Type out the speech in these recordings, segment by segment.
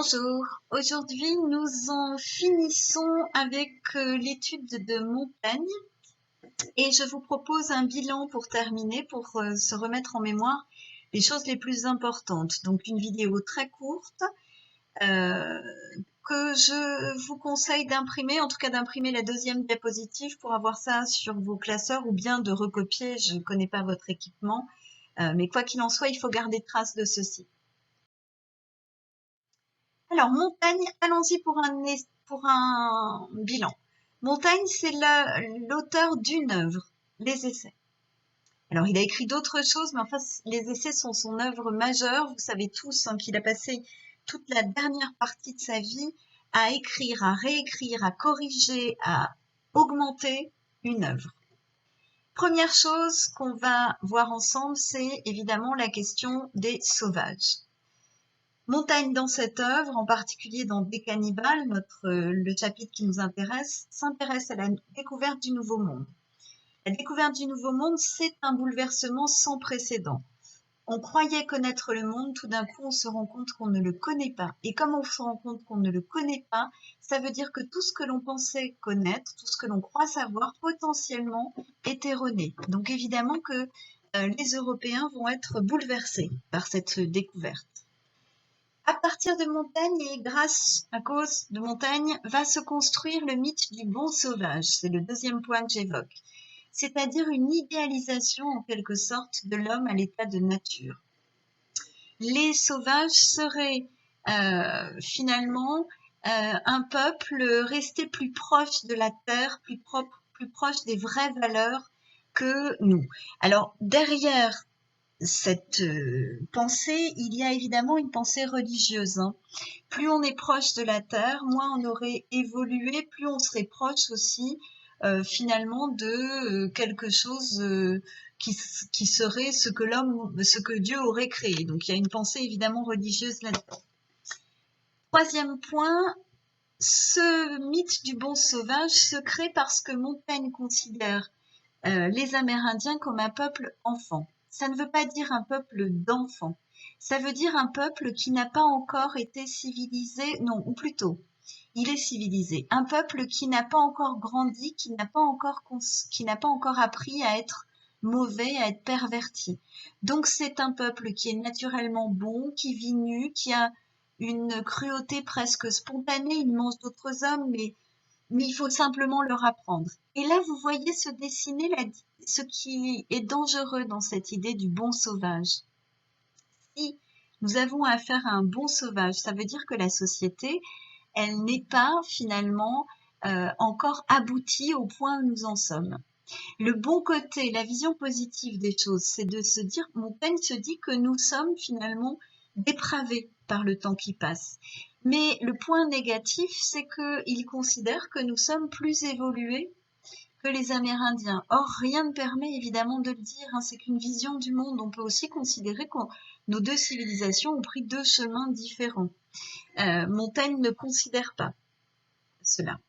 Bonjour, aujourd'hui nous en finissons avec l'étude de Montaigne et je vous propose un bilan pour terminer, pour se remettre en mémoire les choses les plus importantes. Donc une vidéo très courte euh, que je vous conseille d'imprimer, en tout cas d'imprimer la deuxième diapositive pour avoir ça sur vos classeurs ou bien de recopier, je ne connais pas votre équipement, mais quoi qu'il en soit, il faut garder trace de ceci. Alors, Montaigne, allons-y pour un bilan. Montaigne, c'est l'auteur d'une œuvre, les Essais. Alors, il a écrit d'autres choses, mais enfin, les Essais sont son œuvre majeure. Vous savez tous qu'il a passé toute la dernière partie de sa vie à écrire, à réécrire, à corriger, à augmenter une œuvre. Première chose qu'on va voir ensemble, c'est évidemment la question des sauvages. Montaigne, dans cette œuvre, en particulier dans Des cannibales, le chapitre qui nous intéresse, s'intéresse à la découverte du Nouveau Monde. La découverte du Nouveau Monde, c'est un bouleversement sans précédent. On croyait connaître le monde, tout d'un coup on se rend compte qu'on ne le connaît pas. Et comme on se rend compte qu'on ne le connaît pas, ça veut dire que tout ce que l'on pensait connaître, tout ce que l'on croit savoir, potentiellement est erroné. Donc évidemment que les Européens vont être bouleversés par cette découverte. À partir de Montaigne et à cause de Montaigne, va se construire le mythe du bon sauvage. C'est le deuxième point que j'évoque. C'est-à-dire une idéalisation en quelque sorte de l'homme à l'état de nature. Les sauvages seraient finalement un peuple resté plus proche de la terre, plus proche des vraies valeurs que nous. Alors derrière cette pensée, il y a évidemment une pensée religieuse. Plus on est proche de la terre, moins on aurait évolué, plus on serait proche aussi finalement de quelque chose qui serait ce que Dieu aurait créé. Donc il y a une pensée évidemment religieuse là-dedans. Troisième point, ce mythe du bon sauvage se crée parce que Montaigne considère les Amérindiens comme un peuple enfant. Ça ne veut pas dire un peuple d'enfants. Ça veut dire un peuple qui n'a pas encore été civilisé, non, ou plutôt, il est civilisé. Un peuple qui n'a pas encore grandi, qui n'a pas encore appris à être mauvais, à être perverti. Donc c'est un peuple qui est naturellement bon, qui vit nu, qui a une cruauté presque spontanée, il mange d'autres hommes, mais il faut simplement leur apprendre. Et là, vous voyez se dessiner ce qui est dangereux dans cette idée du bon sauvage. Si nous avons affaire à un bon sauvage, ça veut dire que la société, elle n'est pas finalement encore aboutie au point où nous en sommes. Le bon côté, la vision positive des choses, c'est de se dire, Montaigne se dit que nous sommes finalement dépravés par le temps qui passe. Mais le point négatif, c'est qu'il considère que nous sommes plus évolués que les Amérindiens. Or, rien ne permet évidemment de le dire, c'est qu'une vision du monde. On peut aussi considérer que nos deux civilisations ont pris deux chemins différents. Montaigne ne considère pas cela.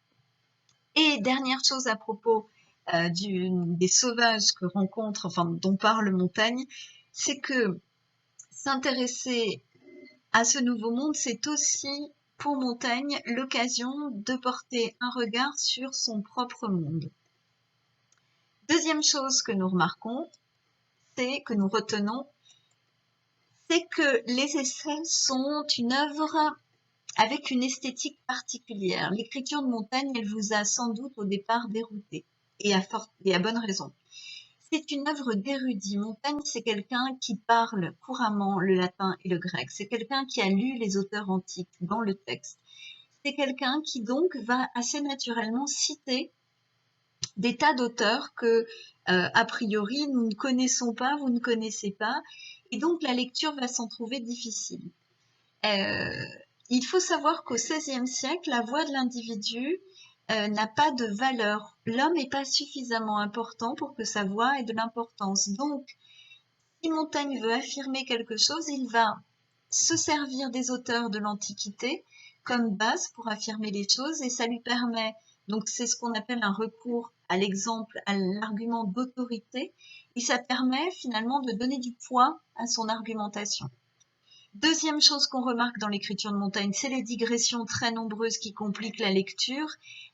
Et dernière chose à propos des sauvages dont parle Montaigne, c'est que s'intéresser à ce nouveau monde, c'est aussi pour Montaigne l'occasion de porter un regard sur son propre monde. Deuxième chose que nous remarquons, que nous retenons, c'est que les essais sont une œuvre avec une esthétique particulière. L'écriture de Montaigne, elle vous a sans doute au départ dérouté, et à bonne raison. C'est une œuvre d'érudit. Montaigne, c'est quelqu'un qui parle couramment le latin et le grec. C'est quelqu'un qui a lu les auteurs antiques dans le texte. C'est quelqu'un qui donc va assez naturellement citer des tas d'auteurs que, a priori, nous ne connaissons pas, vous ne connaissez pas, et donc la lecture va s'en trouver difficile. Il faut savoir qu'au XVIe siècle, la voix de l'individu n'a pas de valeur. L'homme n'est pas suffisamment important pour que sa voix ait de l'importance. Donc, si Montaigne veut affirmer quelque chose, il va se servir des auteurs de l'Antiquité comme base pour affirmer les choses et ça lui permet, donc c'est ce qu'on appelle un recours à l'exemple, à l'argument d'autorité, et ça permet finalement de donner du poids à son argumentation. Deuxième chose qu'on remarque dans l'écriture de Montaigne, c'est les digressions très nombreuses qui compliquent la lecture.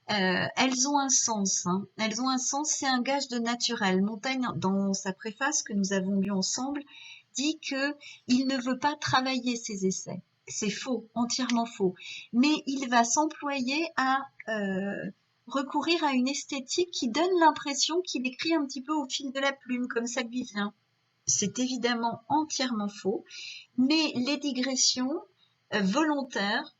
Elles ont un sens, hein. Elles ont un sens, c'est un gage de naturel. Montaigne, dans sa préface que nous avons lue ensemble, dit qu'il ne veut pas travailler ses essais. C'est faux, entièrement faux. Mais il va s'employer à recourir à une esthétique qui donne l'impression qu'il écrit un petit peu au fil de la plume, comme ça lui vient. C'est évidemment entièrement faux, mais les digressions volontaires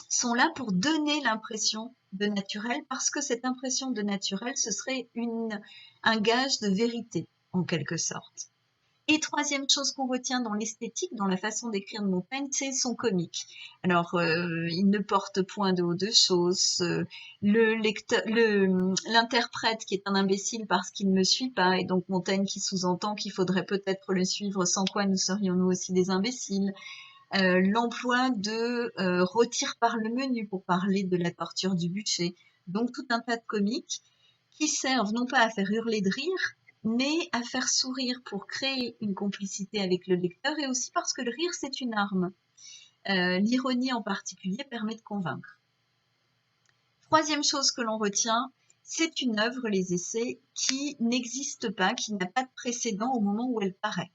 sont là pour donner l'impression de naturel, parce que cette impression de naturel, ce serait un gage de vérité, en quelque sorte. Et troisième chose qu'on retient dans l'esthétique, dans la façon d'écrire de Montaigne, c'est son comique. Alors, il ne porte point de haut de choses. L'interprète qui est un imbécile parce qu'il ne me suit pas, et donc Montaigne qui sous-entend qu'il faudrait peut-être le suivre, sans quoi nous serions nous aussi des imbéciles. L'emploi de retire par le menu pour parler de la torture du bûcher. Donc tout un tas de comiques qui servent non pas à faire hurler de rire, mais à faire sourire pour créer une complicité avec le lecteur, et aussi parce que le rire, c'est une arme. L'ironie en particulier permet de convaincre. Troisième chose que l'on retient, c'est une œuvre, les essais, qui n'existe pas, qui n'a pas de précédent au moment où elle paraît.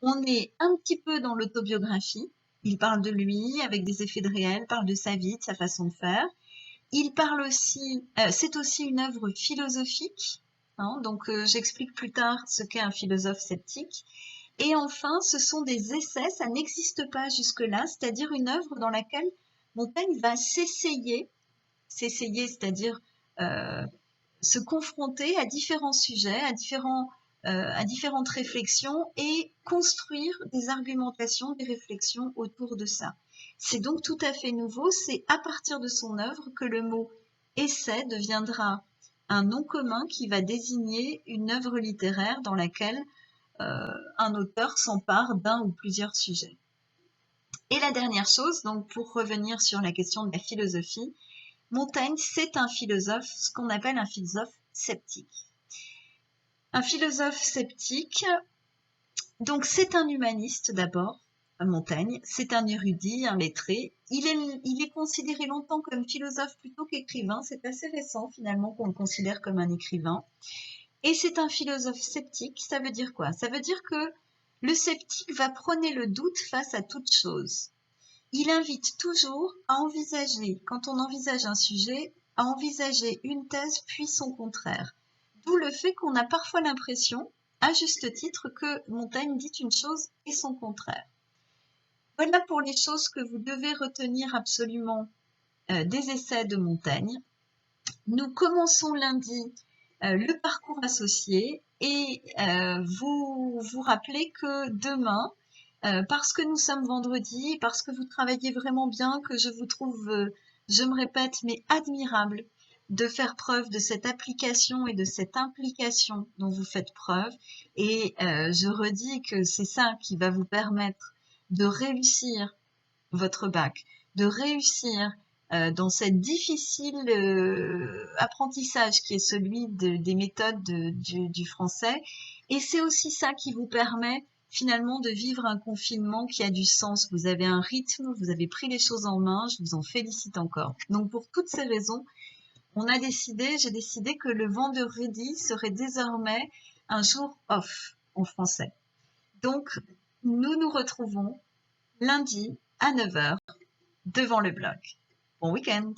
On est un petit peu dans l'autobiographie. Il parle de lui avec des effets de réel, parle de sa vie, de sa façon de faire. Il parle aussi, c'est aussi une œuvre philosophique, hein, donc j'explique plus tard ce qu'est un philosophe sceptique. Et enfin, ce sont des essais, ça n'existe pas jusque-là, c'est-à-dire une œuvre dans laquelle Montaigne va s'essayer, c'est-à-dire se confronter à différents sujets, à différentes réflexions, et construire des argumentations, des réflexions autour de ça. C'est donc tout à fait nouveau, c'est à partir de son œuvre que le mot essai deviendra un nom commun qui va désigner une œuvre littéraire dans laquelle un auteur s'empare d'un ou plusieurs sujets. Et la dernière chose, donc pour revenir sur la question de la philosophie, Montaigne, c'est un philosophe, ce qu'on appelle un philosophe sceptique. Un philosophe sceptique, donc c'est un humaniste d'abord, Montaigne, c'est un érudit, un lettré. Il est considéré longtemps comme philosophe plutôt qu'écrivain, c'est assez récent finalement qu'on le considère comme un écrivain. Et c'est un philosophe sceptique, ça veut dire quoi? Ça veut dire que le sceptique va prôner le doute face à toute chose. Il invite toujours à envisager, quand on envisage un sujet, à envisager une thèse puis son contraire. D'où le fait qu'on a parfois l'impression, à juste titre, que Montaigne dit une chose et son contraire. Voilà pour les choses que vous devez retenir absolument des essais de Montaigne. Nous commençons lundi le parcours associé, et vous rappelez que demain, parce que nous sommes vendredi, parce que vous travaillez vraiment bien, que je vous trouve, je me répète, mais admirable de faire preuve de cette application et de cette implication dont vous faites preuve. Et je redis que c'est ça qui va vous permettre de réussir votre bac, de réussir dans cette difficile apprentissage qui est celui des méthodes du français. Et c'est aussi ça qui vous permet finalement de vivre un confinement qui a du sens. Vous avez un rythme, vous avez pris les choses en main, je vous en félicite encore. Donc pour toutes ces raisons, j'ai décidé que le vendredi serait désormais un jour off en français. Donc nous nous retrouvons lundi à 9h devant le blog. Bon week-end!